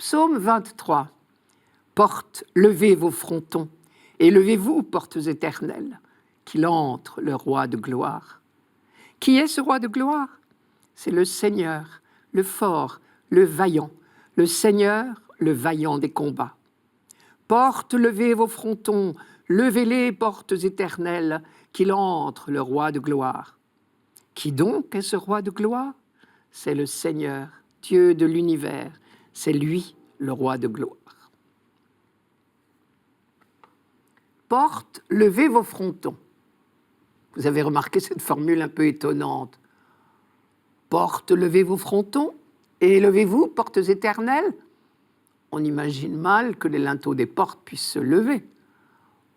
Psaume 23. Portes, levez vos frontons, et levez-vous, portes éternelles, qu'il entre le roi de gloire. Qui est ce roi de gloire? C'est le Seigneur, le fort, le vaillant, le Seigneur, le vaillant des combats. Portes, levez vos frontons, levez-les, portes éternelles, qu'il entre le roi de gloire. Qui donc est ce roi de gloire? C'est le Seigneur, Dieu de l'univers, c'est lui le roi de gloire. Portes, levez vos frontons. Vous avez remarqué cette formule un peu étonnante. Portes, levez vos frontons, et levez-vous, portes éternelles. On imagine mal que les linteaux des portes puissent se lever.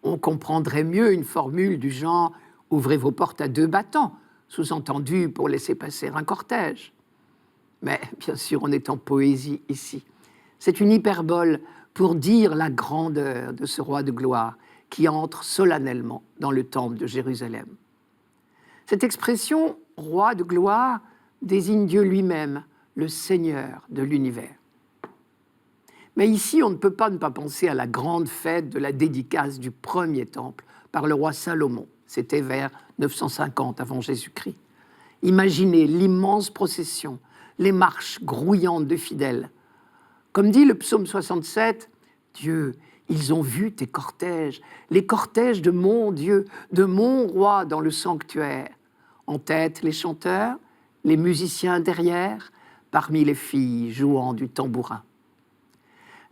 On comprendrait mieux une formule du genre « ouvrez vos portes à deux battants », sous-entendu pour laisser passer un cortège. Mais bien sûr, on est en poésie ici. C'est une hyperbole pour dire la grandeur de ce roi de gloire qui entre solennellement dans le temple de Jérusalem. Cette expression « roi de gloire » désigne Dieu lui-même, le Seigneur de l'univers. Mais ici, on ne peut pas ne pas penser à la grande fête de la dédicace du premier temple par le roi Salomon. C'était vers 950 avant Jésus-Christ. Imaginez l'immense procession, les marches grouillantes de fidèles. Comme dit le psaume 67, « Dieu, ils ont vu tes cortèges, les cortèges de mon Dieu, de mon roi dans le sanctuaire. En tête, les chanteurs, les musiciens derrière, parmi les filles jouant du tambourin. »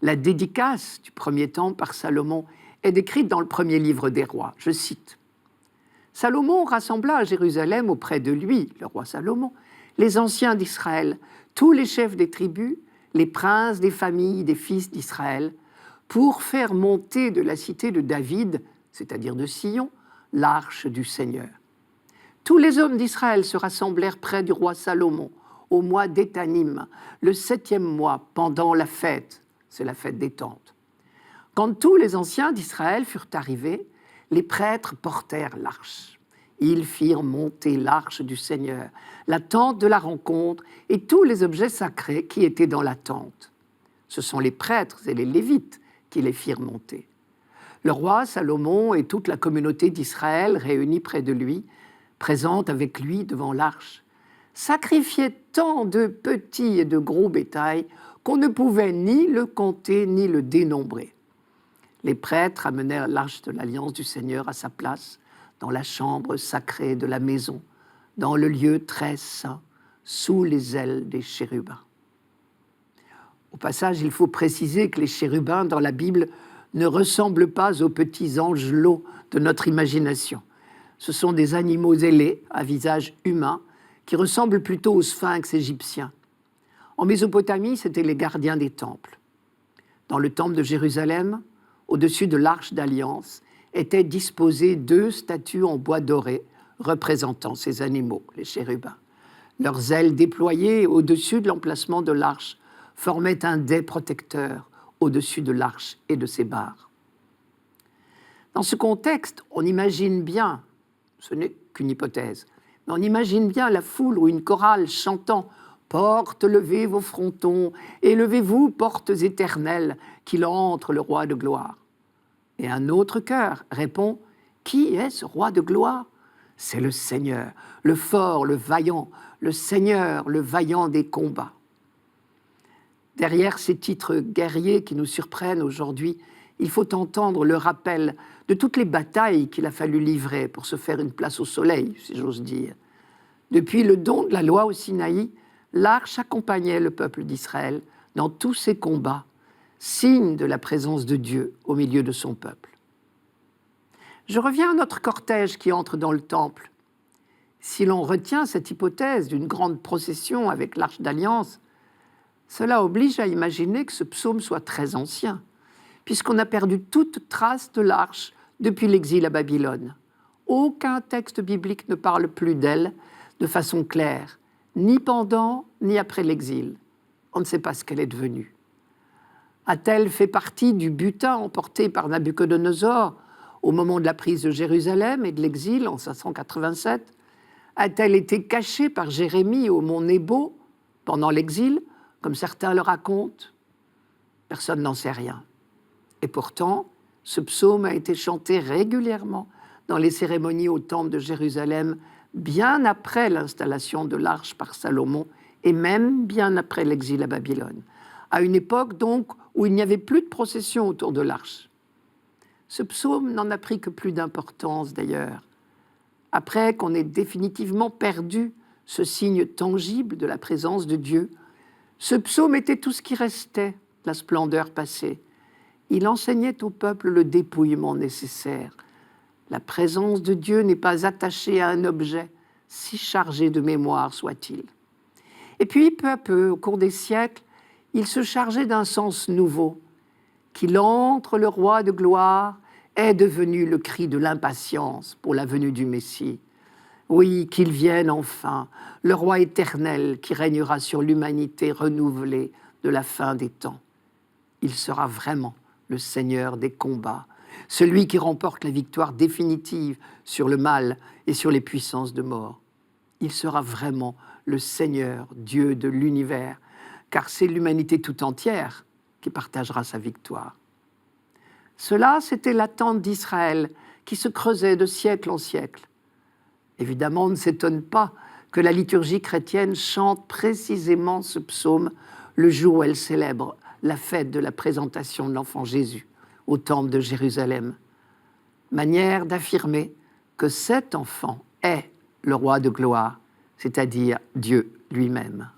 La dédicace du premier temple par Salomon est décrite dans le premier livre des rois. Je cite. « Salomon rassembla à Jérusalem auprès de lui, le roi Salomon, les anciens d'Israël, tous les chefs des tribus, les princes des familles des fils d'Israël, pour faire monter de la cité de David, c'est-à-dire de Sion, l'arche du Seigneur. Tous les hommes d'Israël se rassemblèrent près du roi Salomon, au mois d'Étanim, le 7e mois, pendant la fête, c'est la fête des tentes. Quand tous les anciens d'Israël furent arrivés, les prêtres portèrent l'arche. Ils firent monter l'arche du Seigneur, la tente de la rencontre et tous les objets sacrés qui étaient dans la tente. Ce sont les prêtres et les Lévites qui les firent monter. Le roi Salomon et toute la communauté d'Israël réunis près de lui, présente avec lui devant l'arche, sacrifiaient tant de petits et de gros bétail qu'on ne pouvait ni le compter ni le dénombrer. Les prêtres amenèrent l'arche de l'alliance du Seigneur à sa place, dans la chambre sacrée de la maison, dans le lieu très saint, sous les ailes des chérubins. Au passage, il faut préciser que les chérubins dans la Bible ne ressemblent pas aux petits angelots de notre imagination. Ce sont des animaux ailés, à visage humain, qui ressemblent plutôt aux sphinx égyptiens. En Mésopotamie, c'étaient les gardiens des temples. Dans le temple de Jérusalem, au-dessus de l'arche d'alliance, étaient disposées 2 statues en bois doré représentant ces animaux, les chérubins. Leurs ailes déployées au-dessus de l'emplacement de l'arche formaient un dais protecteur au-dessus de l'arche et de ses barres. Dans ce contexte, on imagine bien, ce n'est qu'une hypothèse, mais on imagine bien la foule ou une chorale chantant « Portes, levez vos frontons, et levez-vous, portes éternelles, qu'il entre le roi de gloire. » Et un autre chœur répond « Qui est ce roi de gloire ?» C'est le Seigneur, le fort, le vaillant, le Seigneur, le vaillant des combats. Derrière ces titres guerriers qui nous surprennent aujourd'hui, il faut entendre le rappel de toutes les batailles qu'il a fallu livrer pour se faire une place au soleil, si j'ose dire. Depuis le don de la loi au Sinaï, l'arche accompagnait le peuple d'Israël dans tous ses combats, signe de la présence de Dieu au milieu de son peuple. Je reviens à notre cortège qui entre dans le temple. Si l'on retient cette hypothèse d'une grande procession avec l'arche d'alliance, cela oblige à imaginer que ce psaume soit très ancien, puisqu'on a perdu toute trace de l'arche depuis l'exil à Babylone. Aucun texte biblique ne parle plus d'elle de façon claire, ni pendant ni après l'exil. On ne sait pas ce qu'elle est devenue. A-t-elle fait partie du butin emporté par Nabuchodonosor au moment de la prise de Jérusalem et de l'exil en 587 ? A-t-elle été cachée par Jérémie au mont Nébo pendant l'exil, comme certains le racontent ? Personne n'en sait rien. Et pourtant, ce psaume a été chanté régulièrement dans les cérémonies au temple de Jérusalem, bien après l'installation de l'arche par Salomon et même bien après l'exil à Babylone, à une époque donc où il n'y avait plus de procession autour de l'arche. Ce psaume n'en a pris que plus d'importance d'ailleurs, après qu'on ait définitivement perdu ce signe tangible de la présence de Dieu. Ce psaume était tout ce qui restait de la splendeur passée. Il enseignait au peuple le dépouillement nécessaire. La présence de Dieu n'est pas attachée à un objet, si chargé de mémoire soit-il. Et puis, peu à peu, au cours des siècles, il se chargeait d'un sens nouveau. Qu'il entre le roi de gloire est devenu le cri de l'impatience pour la venue du Messie. Oui, qu'il vienne enfin, le roi éternel qui régnera sur l'humanité renouvelée de la fin des temps. Il sera vraiment le Seigneur des combats, celui qui remporte la victoire définitive sur le mal et sur les puissances de mort. Il sera vraiment le Seigneur, Dieu de l'univers, car c'est l'humanité tout entière qui partagera sa victoire. Cela, c'était l'attente d'Israël qui se creusait de siècle en siècle. Évidemment, on ne s'étonne pas que la liturgie chrétienne chante précisément ce psaume le jour où elle célèbre la fête de la présentation de l'enfant Jésus au temple de Jérusalem. Manière d'affirmer que cet enfant est le roi de gloire, c'est-à-dire Dieu lui-même.